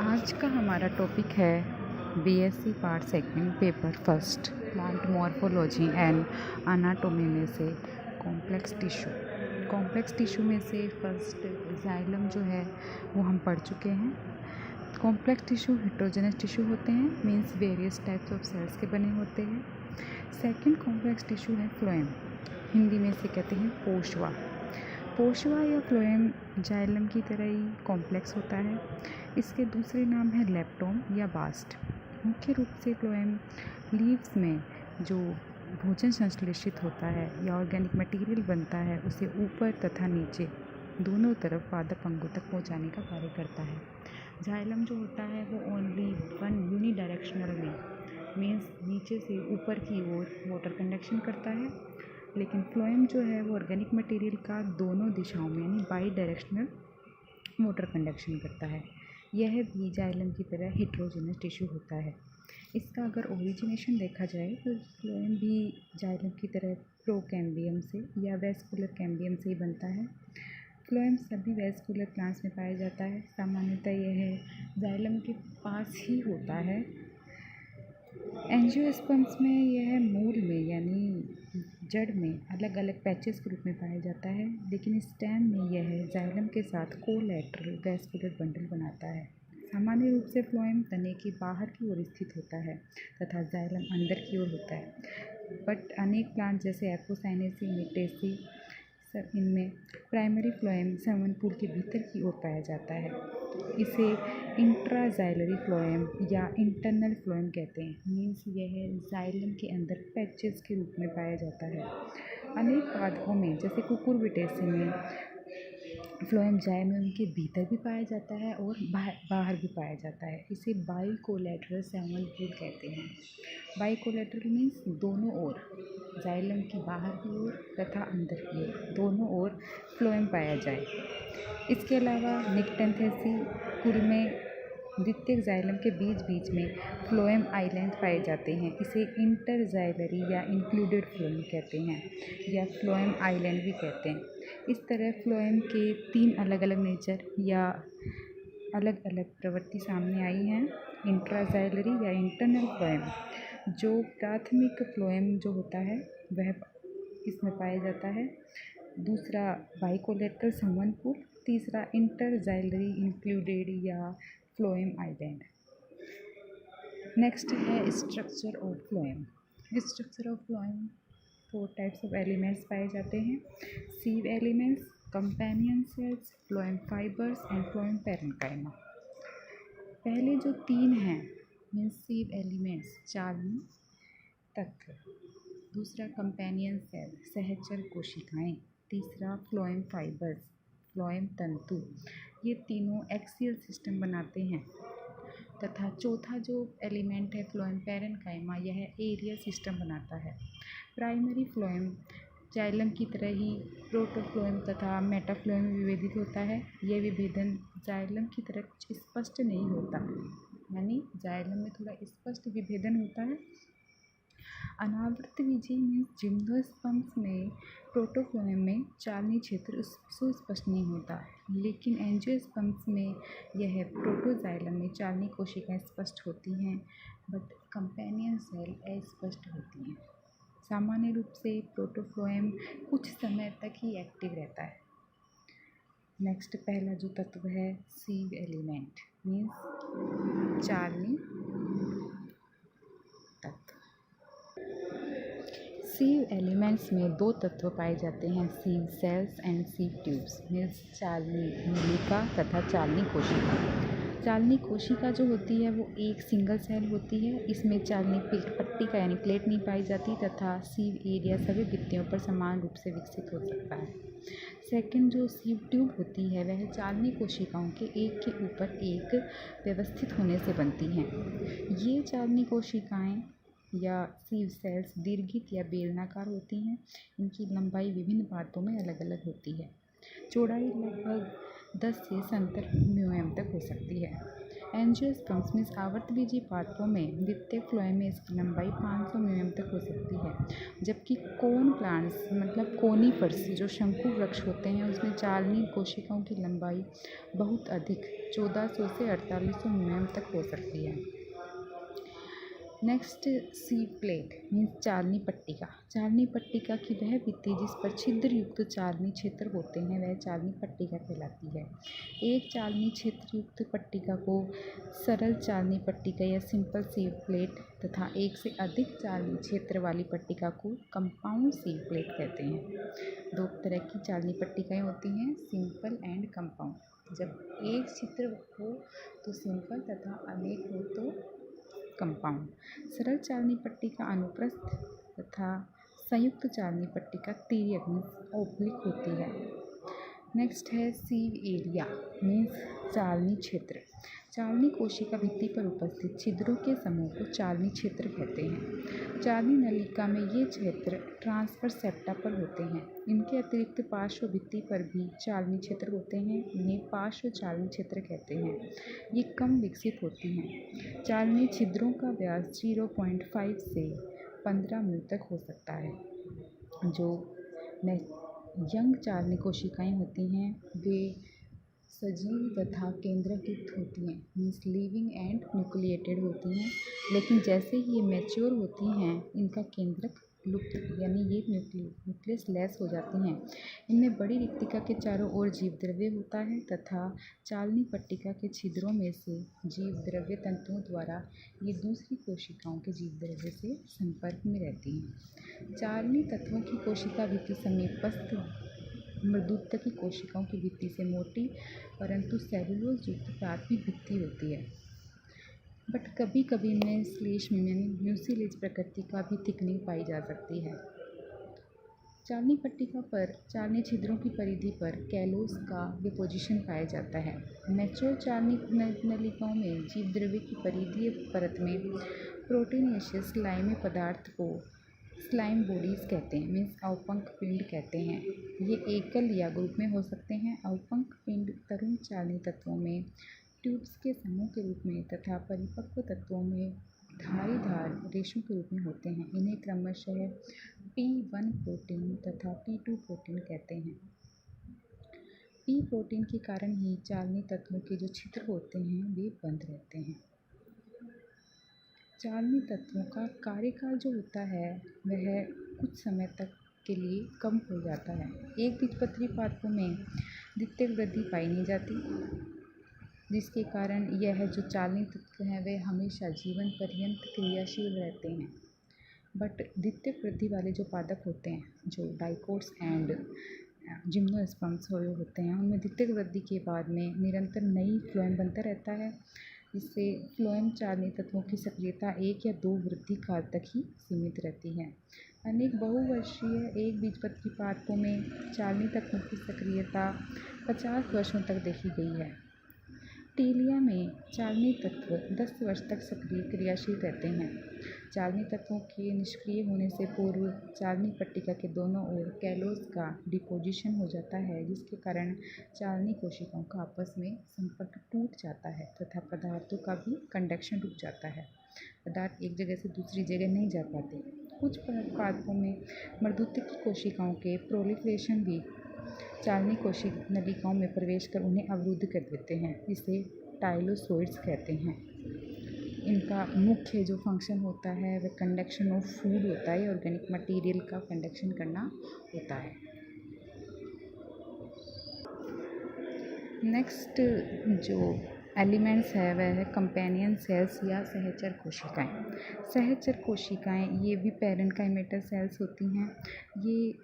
आज का हमारा टॉपिक है BSc part second paper first plant morphology and anatomy में से कॉम्प्लेक्स टिश्यू में से फर्स्ट जाइलम जो है वो हम पढ़ चुके हैं। कॉम्प्लेक्स टिश्यू हेट्रोजेनस टिश्यू होते हैं, means various types of cells के बने होते हैं। सेकंड कॉम्प्लेक्स टिश्यू है फ्लोएम, हिंदी में से कहते हैं पोर्चुआ या फ्लोएम जाइलम की तरह ही कॉम्प्लेक्स होता है। इसके दूसरे नाम है लेप्टोम या बास्ट। मुख्य रूप से फ्लोएम लीव्स में जो भोजन संश्लेषित होता है या ऑर्गेनिक मटेरियल बनता है उसे ऊपर तथा नीचे दोनों तरफ पादप अंगों तक पहुंचाने का कार्य करता है। जाइलम जो होता है वो ओनली वन यूनिडायरेक्शनल में, मीन्स नीचे से ऊपर की ओर वाटर कंडक्शन करता है, लेकिन फ्लोएम जो है वो ऑर्गेनिक मटेरियल का दोनों दिशाओं में यानी बाई डायरेक्शनल वाटर कंडक्शन करता है। यह भी जाइलम की तरह हेट्रोजेनस टिश्यू होता है। इसका अगर ओरिजिनेशन देखा जाए तो फ्लोएम भी जाइलम की तरह प्रोकैम्बियम से या वेस्कुलर कैम्बियम से ही बनता है। फ्लोएम सभी वेस्कुलर प्लांट्स में पाया जाता है। सामान्यतः यह जाइलम के पास ही होता है। एंजियोस्पर्म्स में यह मूल में यानी जड़ में अलग अलग पैचेस के रूप में पाया जाता है, लेकिन स्टेम में यह जाइलम के साथ कोलैटरल वेस्कुलर बंडल बनाता है। सामान्य रूप से फ्लोएम तने की बाहर की ओर स्थित होता है तथा जाइलम अंदर की ओर होता है। बट अनेक प्लांट जैसे एपोसाइनेसी मिटेसी इनमें प्राइमरी फ्लोएम संवहनपुल के भीतर की ओर पाया जाता है। इसे इंट्राजाइलरी फ्लोएम या इंटरनल फ्लोएम कहते हैं, मीन्स यह जाइलम के अंदर पैचेस के रूप में पाया जाता है। अनेक पादपों में जैसे कुकुरबिटेसी में फ्लोएम जाइलम के भीतर भी पाया जाता है और बाहर भी पाया जाता है। इसे बाइकोलेटरल संवहनपुल कहते हैं। बाइकोलेटरल मीन्स दोनों ओर, जाइलम की बाहर की ओर तथा अंदर की ओर दोनों ओर फ्लोएम पाया जाए। इसके अलावा निक्टेंथेसी कुल में द्वितीयक जाइलम के बीच में फ्लोएम आइलैंड पाए जाते हैं। इसे इंटरजाइलरी या इंक्लूडेड फ्लोएम कहते हैं या फ्लोएम आइलैंड भी कहते हैं। इस तरह फ्लोएम के 3 अलग अलग नेचर या अलग अलग प्रवृत्ति सामने आई हैं। इंट्राजाइलरी या इंटरनल फ्लोएम, जो प्राथमिक फ्लोएम जो होता है वह इसमें पाया जाता है। दूसरा बाइकोलेटरल संवहनपुल, तीसरा इंटरजाइलरी इंक्लूडेड या फ्लोएम आइलैंड। नेक्स्ट है structure of phloem. Structure of phloem 4 types of elements पाए जाते हैं। Sieve elements, companion cells, phloem fibres and phloem parenchyma. पहले जो 3 हैं मीन्स सीव एलिमेंट्स चालनी तत्व, दूसरा कंपेनियन सेल सहचर कोशिकाएं, तीसरा फ्लोएम फाइबर्स फ्लोएम तंतु, ये तीनों एक्सियल सिस्टम बनाते हैं तथा चौथा जो एलिमेंट है फ्लोएम पैरेन्काइमा, यह एरियल सिस्टम बनाता है। प्राइमरी फ्लोएम जाइलम की तरह ही प्रोटोफ्लोएम तथा मेटाफ्लोएम में विभेदित होता है। यह विभेदन जाइलम की तरह कुछ स्पष्ट नहीं होता, यानी जाइलम में थोड़ा स्पष्ट विभेदन होता है। अनावृत बीजी मीन्स जिम्नोस्पर्म्स में प्रोटोफ्लोएम में चालनी क्षेत्र सुस्पष्ट नहीं होता, लेकिन एंजियोस्पर्म्स में यह प्रोटोजाइलम में चालनी कोशिकाएं स्पष्ट होती हैं, बट कंपेनियन सेल अस्पष्ट होती हैं। सामान्य रूप से प्रोटोफ्लोएम कुछ समय तक ही एक्टिव रहता है। नेक्स्ट पहला जो तत्व है सीव एलिमेंट मीन्स चालनी तत्व। सीव एलिमेंट्स में 2 तत्व पाए जाते हैं, sieve cells and sieve tubes, means चालनी नलिका तथा चालनी कोशिका। चालनी कोशिका जो होती है वो एक सिंगल सेल होती है। इसमें चालनी पट्टी का यानी प्लेट नहीं पाई जाती तथा सीव एरिया सभी भित्तियों पर समान रूप से विकसित हो सकता है। सेकंड जो सीव ट्यूब होती है वह चालनी कोशिकाओं के एक के ऊपर एक व्यवस्थित होने से बनती हैं। ये चालनी कोशिकाएं या सीव सेल्स दीर्घित या बेलनाकार होती हैं। इनकी लंबाई विभिन्न पार्टों में अलग अलग होती है। चौड़ाई लगभग 10 से 70 mm तक हो सकती है। एंजियोस्पर्म्स मीन्स आवर्तबीजी पादपों में द्वितीयक फ्लोएम में इसकी लंबाई 500 mm तक हो सकती है, जबकि कोन प्लांट्स मतलब कोनीफर्स जो शंकु वृक्ष होते हैं उसमें चालनी कोशिकाओं की लंबाई बहुत अधिक 1400 से 4800 mm तक हो सकती है। नेक्स्ट सीव प्लेट मीन्स चालनी पट्टिका। चालनी पट्टिका की वह भित्ति जिस पर छिद्र युक्त चालनी क्षेत्र होते हैं वह चालनी पट्टिका कहलाती है। एक चालनी क्षेत्र युक्त पट्टिका को सरल चालनी पट्टिका या सिंपल सीव प्लेट तथा एक से अधिक चालनी क्षेत्र वाली पट्टिका को कंपाउंड सीव प्लेट कहते हैं। दो तरह की चालनी पट्टिकाएं होती हैं, सिंपल एंड कंपाउंड। जब एक छिद्र हो तो सिंपल तथा अनेक हो तो कंपाउंड। सरल चालनी पट्टिका अनुप्रस्थ तथा संयुक्त चालनी पट्टिका तिर्यक मीन्स ओब्लिक होती है। नेक्स्ट है सीव एरिया मीन्स चालनी क्षेत्र। चालनी कोशिका भित्ति पर उपस्थित छिद्रों के समूह को चालनी क्षेत्र कहते हैं। चालनी नलिका में ये क्षेत्र ट्रांसफर सेप्टा पर होते हैं। इनके अतिरिक्त पार्श्व भित्ति पर भी चालनी क्षेत्र होते हैं, इन्हें पार्श्व चालनी क्षेत्र कहते हैं। ये कम विकसित होती हैं। चालनी छिद्रों का व्यास 0.5 से 15 म्यू तक हो सकता है। जो यंग चालनी कोशिकाएं होती हैं वे सजीव तथा केंद्रकित होती हैं मीन्स लिविंग एंड न्यूक्लिएटेड होती हैं, लेकिन जैसे ही ये मैच्योर होती हैं इनका केंद्रक लुप्त यानी ये न्यूक्लियस लेस हो जाती हैं। इनमें बड़ी रिक्तिका के चारों ओर जीव द्रव्य होता है तथा चालनी पट्टिका के छिद्रों में से जीव द्रव्य तंतुओं द्वारा ये दूसरी कोशिकाओं के जीव द्रव्य से संपर्क में रहती हैं। चालनी तत्वों की कोशिका भित्ति समीपस्थ मृदुत्व की कोशिकाओं की भित्ति से मोटी परंतु सेलुलोज युक्त प्राथमिक भित्ति होती है, बट कभी कभी इनमें श्लेष्म यानी म्यूसिलेज प्रकृति का भी थिकनिंग पाई जा सकती है। चालनी पट्टिका पर चालनी छिद्रों की परिधि पर कैलोस का डिपोजिशन पाया जाता है। मैच्योर चालनी नलिकाओं में जीव द्रव्य की परिधीय परत में प्रोटीनेशियस स्लाइमी पदार्थ को स्लाइम बॉडीज कहते हैं मीन्स अवपंक पिंड कहते हैं। ये एकल या ग्रुप में हो सकते हैं। अवपंक पिंड तरुण चालनी तत्वों में ट्यूब्स के समूह के रूप में तथा परिपक्व तत्वों में धारीदार रेशों के रूप में होते हैं। इन्हें क्रमशः P1 प्रोटीन तथा P2 प्रोटीन कहते हैं। P प्रोटीन के कारण ही चालनी तत्वों के जो छिद्र होते हैं वे बंद रहते हैं। चालनी तत्वों का कार्यकाल जो होता है वह कुछ समय तक के लिए कम हो जाता है। एक बीजपत्री पादपों में द्वितीयक वृद्धि पाई नहीं जाती, जिसके कारण यह जो चालनी तत्व हैं वे हमेशा जीवन पर्यंत क्रियाशील रहते हैं। बट द्वितीयक वृद्धि वाले जो पादप होते हैं जो डाइकोट्स एंड जिम्नोस्पर्म्स होते हैं उनमें द्वितीयक वृद्धि के बाद में निरंतर नई फ्लोएम बनता रहता है। इससे फ्लोएम चालनी तत्वों की सक्रियता 1 या 2 वृद्धि काल तक ही सीमित रहती है। अनेक बहुवर्षीय एक बीजपत्री पादपों में चालनी तत्वों की सक्रियता 50 वर्षों तक देखी गई है। टीलिया में चालनी तत्व 10 वर्ष तक सक्रिय क्रियाशील रहते हैं। चालनी तत्वों के निष्क्रिय होने से पूर्व चालनी पट्टिका के दोनों ओर कैलोस का डिपोजिशन हो जाता है, जिसके कारण चालनी कोशिकाओं का आपस में संपर्क टूट जाता है तथा पदार्थों का भी कंडक्शन रुक जाता है। पदार्थ एक जगह से दूसरी जगह नहीं जा पाते। कुछ पादपों में मृदुत्व की कोशिकाओं के प्रोलिफरेशन भी चालनी कोशिक नलिकाओं में प्रवेश कर उन्हें अवरुद्ध कर देते हैं। इसे टाइलोसोइड्स कहते हैं। इनका मुख्य जो फंक्शन होता है वह कंडक्शन ऑफ फूड होता है, ऑर्गेनिक मटेरियल का कंडक्शन करना होता है। नेक्स्ट जो एलिमेंट्स है वह है कंपेनियन सेल्स या सहचर कोशिकाएं। सहचर कोशिकाएं ये भी पैरेन्काइमेटल सेल्स होती हैं। ये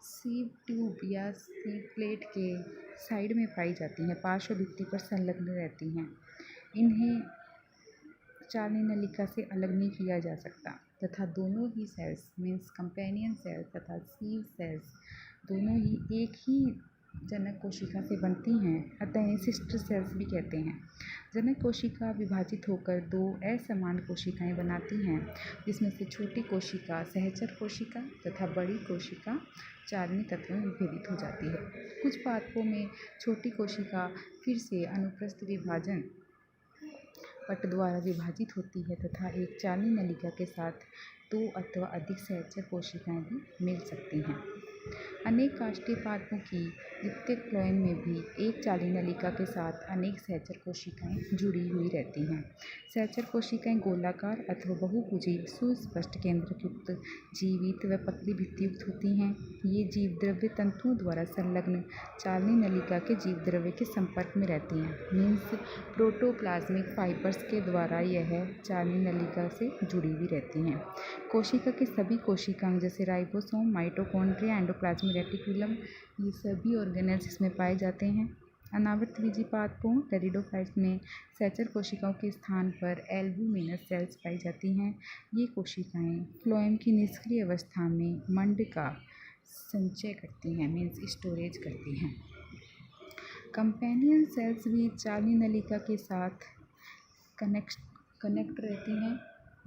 सीव ट्यूब या सीव प्लेट के साइड में पाई जाती हैं, पार्श्व भित्ति पर संलग्न रहती हैं। इन्हें चालनी नलिका से अलग नहीं किया जा सकता तथा दोनों ही सेल्स मीन्स कंपेनियन सेल्स तथा सीव सेल्स दोनों ही एक ही जनक कोशिका से बनती हैं, अतः इन्हें सिस्टर सेल्स भी कहते हैं। जनक कोशिका विभाजित होकर दो असमान कोशिकाएं बनाती हैं, जिसमें से छोटी कोशिका सहचर कोशिका तथा बड़ी कोशिका चालनी तत्व में विभेदित हो जाती है। कुछ पादपों में छोटी कोशिका फिर से अनुप्रस्थ विभाजन पट द्वारा विभाजित होती है तथा एक चालनी नलिका के साथ दो अथवा अधिक सहचर कोशिकाएं भी मिल सकती हैं। अनेक काष्ठीय पादपों की द्वितीयक फ्लोएम में भी एक चालनी नलिका के साथ अनेक सहचर कोशिकाएं जुड़ी हुई रहती हैं। सहचर कोशिकाएं गोलाकार अथवा बहुभुजी सुस्पष्ट केंद्रयुक्त जीवित व पतली भित्तियुक्त होती हैं। ये जीव द्रव्य तंतुओं द्वारा संलग्न चालनी नलिका के जीव द्रव्य के संपर्क में रहती हैं। मीन्स प्रोटोप्लाज्मिक फाइबर्स के द्वारा यह चालनी नलिका से जुड़ी हुई रहती हैं। कोशिका के सभी कोशिकांग जैसे राइबोसोम, माइटोकॉन्ड्रिया, एंडोप्लाज्मिक रेटिकुलम, ये सभी ऑर्गेनेल्स इसमें पाए जाते हैं। अनावृतबीजी पादपों टेरिडोफाइट्स में सहचर कोशिकाओं के स्थान पर एल्बुमिनस सेल्स पाई जाती हैं। ये कोशिकाएं फ्लोएम की निष्क्रिय अवस्था में मंड का संचय करती हैं, मीन्स स्टोरेज करती हैं। कंपेनियन सेल्स भी चालनी नलिका के साथ कनेक्ट रहती हैं,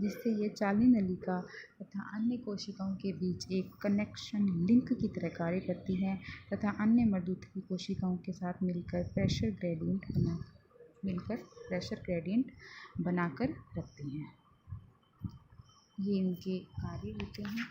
जिससे ये चालनी नलिका तथा अन्य कोशिकाओं के बीच एक कनेक्शन लिंक की तरह कार्य करती हैं तथा अन्य मर्दूतकी कोशिकाओं के साथ मिलकर प्रेशर ग्रेडियंट बनाकर रखती हैं। ये इनके कार्य होते हैं।